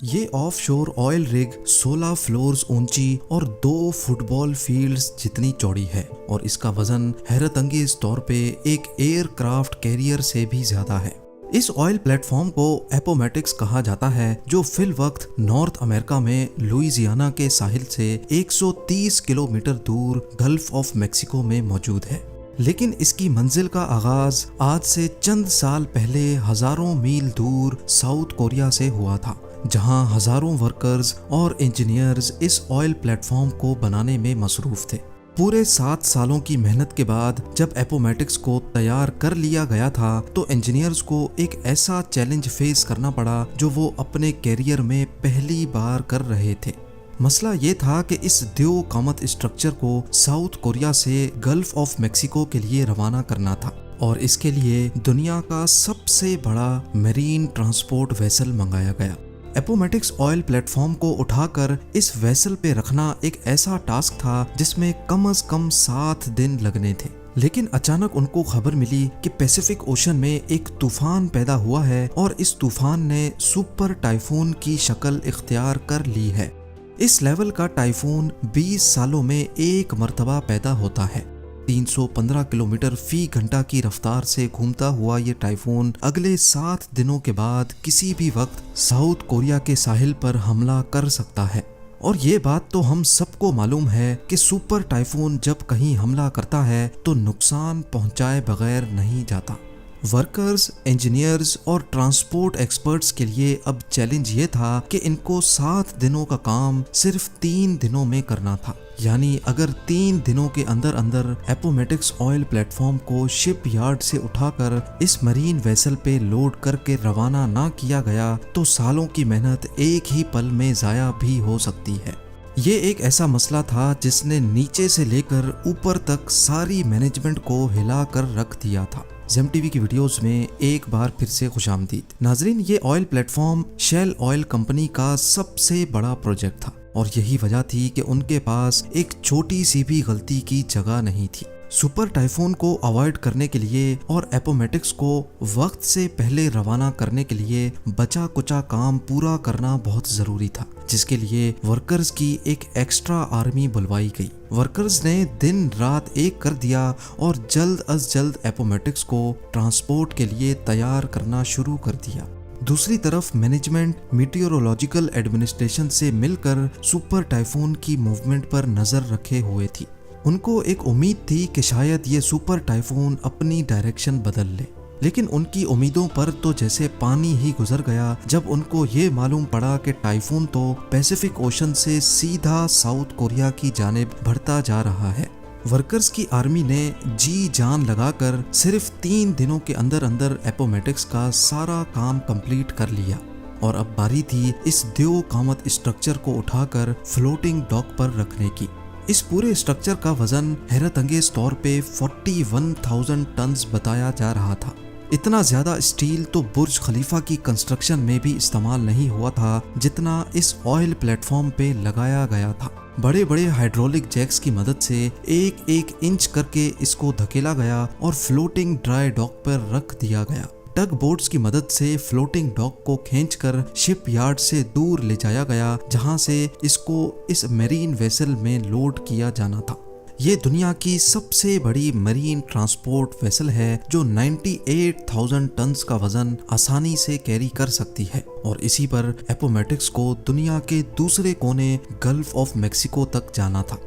ये offshore oil rig 16 floors ऊंची और 2 फुटबॉल फील्ड्स जितनी चौड़ी है और इसका वजन हैरतअंगेज तौर पे एक एयरक्राफ्ट कैरियर से भी ज्यादा है। इस ऑयल प्लेटफॉर्म को एपोमेटिक्स कहा जाता है, जो फिल वक्त नॉर्थ अमेरिका में लुइसियाना के साहिल से 130 किलोमीटर दूर गल्फ ऑफ मेक्सिको में मौजूद है। लेकिन इसकी मंजिल का आगाज आज से चंद साल पहले हजारों मील दूर साउथ कोरिया से हुआ था, जहां हजारों वर्कर्स और इंजीनियर्स इस ऑयल प्लेटफॉर्म को बनाने में मसरूफ थे। पूरे 7 सालों की मेहनत के बाद जब एपोमेटिक्स को तैयार कर लिया गया था, तो इंजीनियर्स को एक ऐसा चैलेंज फेस करना पड़ा जो वो अपने कैरियर में पहली बार कर रहे थे। मसला ये था कि इस द्यो कामत स्ट्रक्चर को साउथ कोरिया से गल्फ ऑफ मेक्सिको के लिए रवाना करना था और इसके लिए दुनिया का सबसे बड़ा मेरीन ट्रांसपोर्ट वेसल मंगाया गया। एपोमेटिक्स ऑयल प्लेटफॉर्म को उठाकर इस वेसल पे रखना एक ऐसा टास्क था जिसमें कम से कम 7 दिन लगने थे। लेकिन अचानक उनको खबर मिली कि पैसिफिक ओशन में एक तूफान पैदा हुआ है और इस तूफान ने सुपर टाइफून की शक्ल इख्तियार कर ली है। इस लेवल का टाइफून 20 सालों में एक मर्तबा पैदा होता है। 315 किलोमीटर फी घंटा की रफ्तार से घूमता हुआ ये टाइफून अगले 7 दिनों के बाद किसी भी वक्त साउथ कोरिया के साहिल पर हमला कर सकता है। और ये बात तो हम सबको मालूम है कि सुपर टाइफून जब कहीं हमला करता है तो नुकसान पहुंचाए बगैर नहीं जाता। वर्कर्स, इंजीनियर्स और ट्रांसपोर्ट एक्सपर्ट्स के लिए अब चैलेंज ये था कि इनको 7 दिनों का काम सिर्फ 3 दिनों में करना था। यानी अगर 3 दिनों के अंदर अंदर एपोमेटिक्स ऑयल प्लेटफॉर्म को शिप यार्ड से उठाकर इस मरीन वेसल पे लोड करके रवाना ना किया गया तो सालों की मेहनत एक ही पल में जाया भी हो सकती है। ये एक ऐसा मसला था जिसने नीचे से लेकर ऊपर तक सारी मैनेजमेंट को हिला कर रख दिया था। जेम टीवी की वीडियोस में एक बार फिर से खुशामदीद। नाजरीन, ये oil platform Shell oil company का सबसे बड़ा प्रोजेक्ट था और यही वजह थी कि उनके पास एक छोटी सी भी गलती की जगह नहीं थी। सुपर टाइफून को अवॉइड करने के लिए और एपोमेटिक्स को वक्त से पहले रवाना करने के लिए बचा कुचा काम पूरा करना बहुत जरूरी था, जिसके लिए वर्कर्स की एक एक्स्ट्रा आर्मी बुलवाई गई। वर्कर्स ने दिन रात एक कर दिया और जल्द अज जल्द एपोमेटिक्स को ट्रांसपोर्ट के लिए तैयार करना शुरू कर दिया। दूसरी तरफ मैनेजमेंट मीटियोरोलॉजिकल एडमिनिस्ट्रेशन से मिलकर सुपर टाइफून की मूवमेंट पर नजर रखे हुए थी। उनको एक उम्मीद थी कि शायद ये सुपर टाइफून अपनी डायरेक्शन बदल ले, लेकिन उनकी उम्मीदों पर तो जैसे पानी ही गुजर गया जब उनको ये मालूम पड़ा कि टाइफून तो पैसिफिक ओशन से सीधा साउथ कोरिया की जानिब बढ़ता जा रहा है। वर्कर्स की आर्मी ने जी जान लगाकर सिर्फ 3 दिनों के अंदर अंदर एपोमेटिक्स का सारा काम कंप्लीट कर लिया और अब बारी थी इस द्यो कामत स्ट्रक्चर को उठाकर फ्लोटिंग डॉक पर रखने की। इस पूरे स्ट्रक्चर का वजन हैरतअंगेज तौर पे 41,000 टन्स बताया जा रहा था। इतना ज्यादा स्टील तो बुर्ज खलीफा की कंस्ट्रक्शन में भी इस्तेमाल नहीं हुआ था जितना इस ऑयल प्लेटफॉर्म पे लगाया गया था। बड़े बड़े हाइड्रोलिक जैक्स की मदद से एक एक इंच करके इसको धकेला गया और फ्लोटिंग ड्राई डॉक पर रख दिया गया। टग बोट्स की मदद से फ्लोटिंग डॉक को खींचकर शिप यार्ड से दूर ले जाया गया, जहां से इसको इस मरीन वेसल में लोड किया जाना था। ये दुनिया की सबसे बड़ी मरीन ट्रांसपोर्ट वेसल है जो 98,000 टन्स का वजन आसानी से कैरी कर सकती है और इसी पर एपोमेटिक्स को दुनिया के दूसरे कोने गल्फ ऑफ मेक्सिको तक जाना था।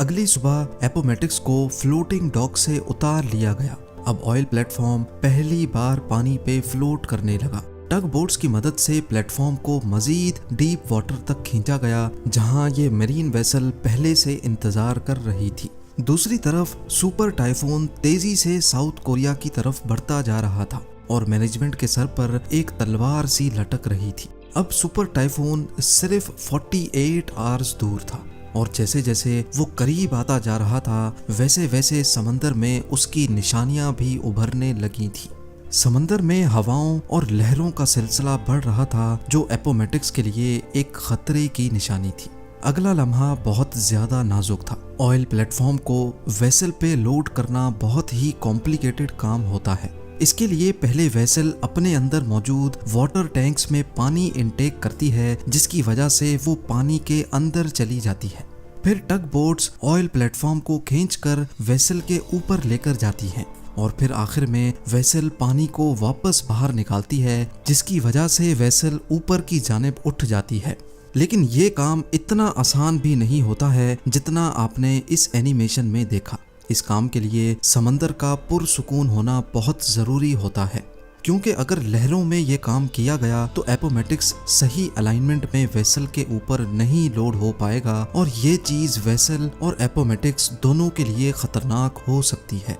अगली सुबह एपोमेटिक्स को फ्लोटिंग डॉक से उतार लिया गया। अब ऑयल प्लेटफॉर्म पहली बार पानी पे फ्लोट करने लगा। टग बोट्स की मदद से प्लेटफॉर्म को मजीद डीप वाटर तक खींचा गया, जहां ये मरीन वेसल पहले से इंतजार कर रही थी। दूसरी तरफ सुपर टाइफून तेजी से साउथ कोरिया की तरफ बढ़ता जा रहा था और मैनेजमेंट के सर पर एक तलवार सी लटक रही थी। अब सुपर टाइफून सिर्फ 48 आवर्स दूर था और जैसे जैसे वो करीब आता जा रहा था वैसे वैसे समंदर में उसकी निशानियां भी उभरने लगी थी। समंदर में हवाओं और लहरों का सिलसिला बढ़ रहा था जो एपोमेटिक्स के लिए एक खतरे की निशानी थी। अगला लम्हा बहुत ज्यादा नाजुक था। ऑयल प्लेटफॉर्म को वेसल पे लोड करना बहुत ही कॉम्प्लिकेटेड काम होता है। इसके लिए पहले वेसल अपने अंदर मौजूद वाटर टैंक्स में पानी इनटेक करती है, जिसकी वजह से वो पानी के अंदर चली जाती है। फिर टग बोट्स ऑयल प्लेटफॉर्म को खींचकर वेसल के ऊपर लेकर जाती हैं और फिर आखिर में वेसल पानी को वापस बाहर निकालती है, जिसकी वजह से वेसल ऊपर की जानिब उठ जाती है। लेकिन ये काम इतना आसान भी नहीं होता है जितना आपने इस एनिमेशन में देखा। इस काम के लिए समंदर का पुरसुकून होना बहुत ज़रूरी होता है, क्योंकि अगर लहरों में ये काम किया गया तो एपोमेटिक्स सही अलाइनमेंट में वेसल के ऊपर नहीं लोड हो पाएगा और ये चीज़ वेसल और एपोमेटिक्स दोनों के लिए खतरनाक हो सकती है।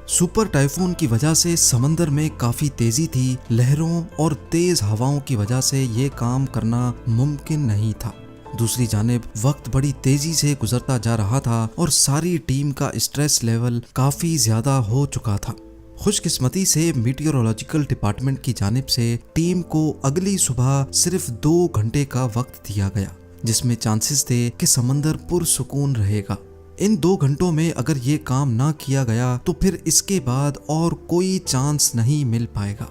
सुपर टाइफून की वजह से समंदर में काफ़ी तेज़ी थी। लहरों और तेज़ हवाओं की वजह से ये काम करना मुमकिन नहीं था। दूसरी जानिब वक्त बड़ी तेजी से गुजरता जा रहा था और सारी टीम का स्ट्रेस लेवल काफी ज्यादा हो चुका था। खुशकिस्मती से मीटियोरोलॉजिकल डिपार्टमेंट की जानिब से टीम को अगली सुबह सिर्फ 2 घंटे का वक्त दिया गया, जिसमें चांसेस थे कि समंदर पुरसुकून रहेगा। इन 2 घंटों में अगर ये काम ना किया गया तो फिर इसके बाद और कोई चांस नहीं मिल पाएगा।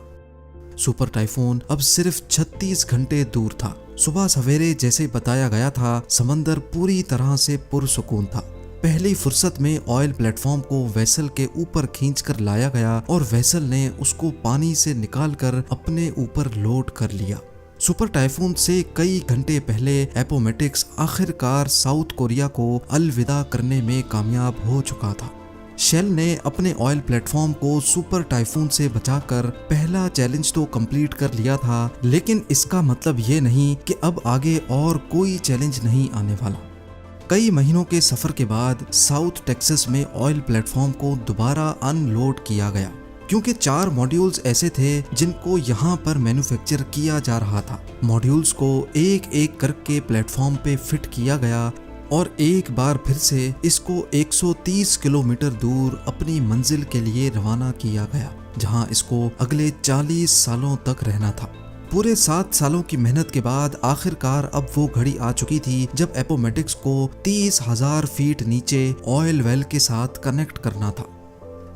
सुपर टाइफून अब सिर्फ 36 घंटे दूर था। सुबह सवेरे जैसे बताया गया था, समंदर पूरी तरह से पुरसुकून था। पहली फुर्सत में ऑयल प्लेटफॉर्म को वेसल के ऊपर खींचकर लाया गया और वेसल ने उसको पानी से निकालकर अपने ऊपर लोड कर लिया। सुपर टाइफून से कई घंटे पहले एपोमेटिक्स आखिरकार साउथ कोरिया को अलविदा करने में कामयाब हो चुका था। शेल ने अपने ऑयल प्लेटफॉर्म को सुपर टाइफून से बचाकर पहला चैलेंज तो कंप्लीट कर लिया था, लेकिन इसका मतलब ये नहीं कि अब आगे और कोई चैलेंज नहीं आने वाला। कई महीनों के सफर के बाद साउथ टेक्सास में ऑयल प्लेटफॉर्म को दोबारा अनलोड किया गया, क्योंकि 4 मॉड्यूल्स ऐसे थे जिनको यहाँ पर मैन्युफैक्चर किया जा रहा था। मॉड्यूल्स को एक एक करके प्लेटफॉर्म पे फिट किया गया और एक बार फिर से इसको 130 किलोमीटर दूर अपनी मंजिल के लिए रवाना किया गया, जहां इसको अगले 40 सालों तक रहना था। पूरे 7 सालों की मेहनत के बाद आखिरकार अब वो घड़ी आ चुकी थी जब एपोमेटिक्स को 30,000 फीट नीचे ऑयल वेल के साथ कनेक्ट करना था।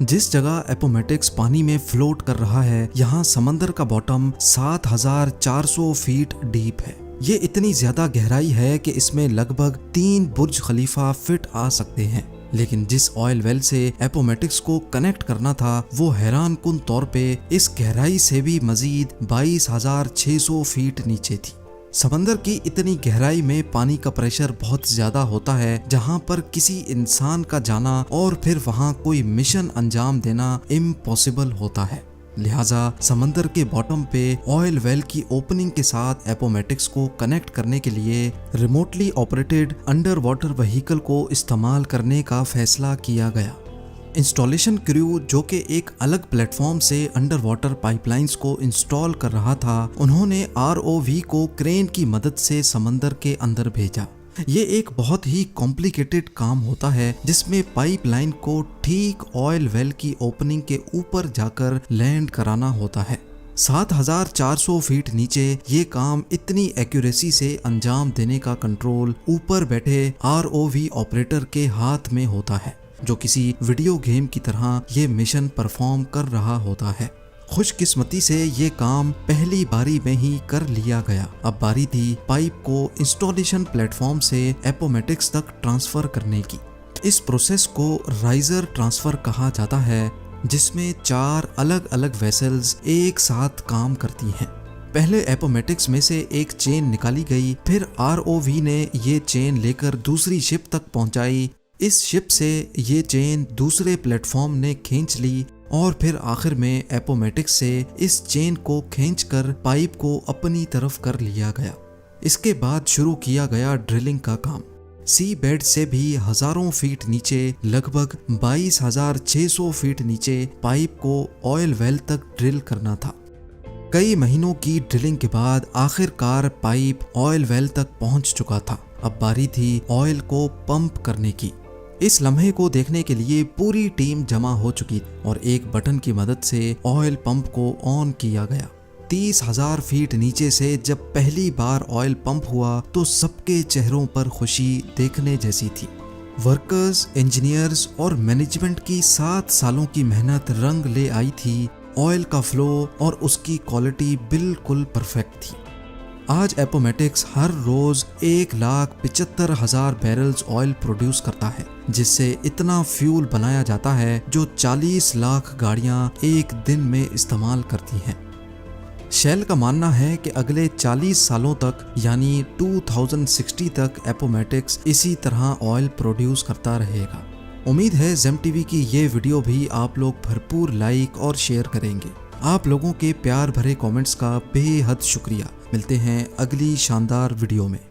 जिस जगह एपोमेटिक्स पानी में फ्लोट कर रहा है, यहाँ समंदर का बॉटम 7,400 फीट डीप है। ये इतनी ज्यादा गहराई है कि इसमें लगभग 3 बुर्ज खलीफा फिट आ सकते हैं। लेकिन जिस ऑयल वेल से एपोमेटिक्स को कनेक्ट करना था, वो हैरान कुन तौर पे इस गहराई से भी मजीद 22,600 फीट नीचे थी। समंदर की इतनी गहराई में पानी का प्रेशर बहुत ज्यादा होता है, जहां पर किसी इंसान का जाना और फिर वहां कोई मिशन अंजाम देना इम्पॉसिबल होता है। लिहाजा समंदर के बॉटम पे ऑयल वेल की ओपनिंग के साथ एपोमेटिक्स को कनेक्ट करने के लिए remotely operated under water vehicle को इस्तेमाल करने का फैसला किया गया। इंस्टॉलेशन क्रू, जो कि एक अलग प्लेटफॉर्म से अंडर वाटर पाइपलाइंस को इंस्टॉल कर रहा था, उन्होंने ROV को क्रेन की मदद से समंदर के अंदर भेजा। ये एक बहुत ही कॉम्प्लिकेटेड काम होता है, जिसमें पाइपलाइन को ठीक ऑयल वेल की ओपनिंग के ऊपर जाकर लैंड कराना होता है। 7,400 फीट नीचे ये काम इतनी एक्यूरेसी से अंजाम देने का कंट्रोल ऊपर बैठे ROV ऑपरेटर के हाथ में होता है, जो किसी वीडियो गेम की तरह ये मिशन परफॉर्म कर रहा होता है। खुशकिस्मती से ये काम पहली बारी में ही कर लिया गया। अब बारी थी पाइप को इंस्टॉलेशन प्लेटफॉर्म से एपोमेटिक्स तक ट्रांसफर करने की। इस प्रोसेस को राइजर ट्रांसफर कहा जाता है, जिसमें 4 अलग अलग वेसल्स एक साथ काम करती हैं। पहले एपोमेटिक्स में से एक चेन निकाली गई, फिर ROV ने ये चेन लेकर दूसरी शिप तक पहुंचाई। इस शिप से ये चेन दूसरे प्लेटफॉर्म ने खींच ली और फिर आखिर में एपोमेटिक्स से इस चेन को खींचकर पाइप को अपनी तरफ कर लिया गया। इसके बाद शुरू किया गया ड्रिलिंग का काम। सी बेड से भी हजारों फीट नीचे, लगभग 22,600 फीट नीचे पाइप को ऑयल वेल तक ड्रिल करना था। कई महीनों की ड्रिलिंग के बाद आखिरकार पाइप ऑयल वेल तक पहुंच चुका था। अब बारी थी ऑयल को पंप करने की। इस लम्हे को देखने के लिए पूरी टीम जमा हो चुकी और एक बटन की मदद से ऑयल पंप को ऑन किया गया। 30,000 फीट नीचे से जब पहली बार ऑयल पंप हुआ तो सबके चेहरों पर खुशी देखने जैसी थी। वर्कर्स, इंजीनियर्स और मैनेजमेंट की 7 सालों की मेहनत रंग ले आई थी ऑयल का फ्लो और उसकी क्वालिटी बिल्कुल परफेक्ट थी। आज एपोमेटिक्स हर रोज 1,75,000 बैरल्स ऑयल प्रोड्यूस करता है, जिससे इतना फ्यूल बनाया जाता है जो 40 लाख गाड़ियां एक दिन में इस्तेमाल करती हैं। शेल का मानना है कि अगले 40 सालों तक यानी 2060 तक एपोमेटिक्स इसी तरह ऑयल प्रोड्यूस करता रहेगा। उम्मीद है जेम टीवी की ये वीडियो भी आप लोग भरपूर लाइक और शेयर करेंगे। आप लोगों के प्यार भरे कमेंट्स का बेहद शुक्रिया। मिलते हैं अगली शानदार वीडियो में।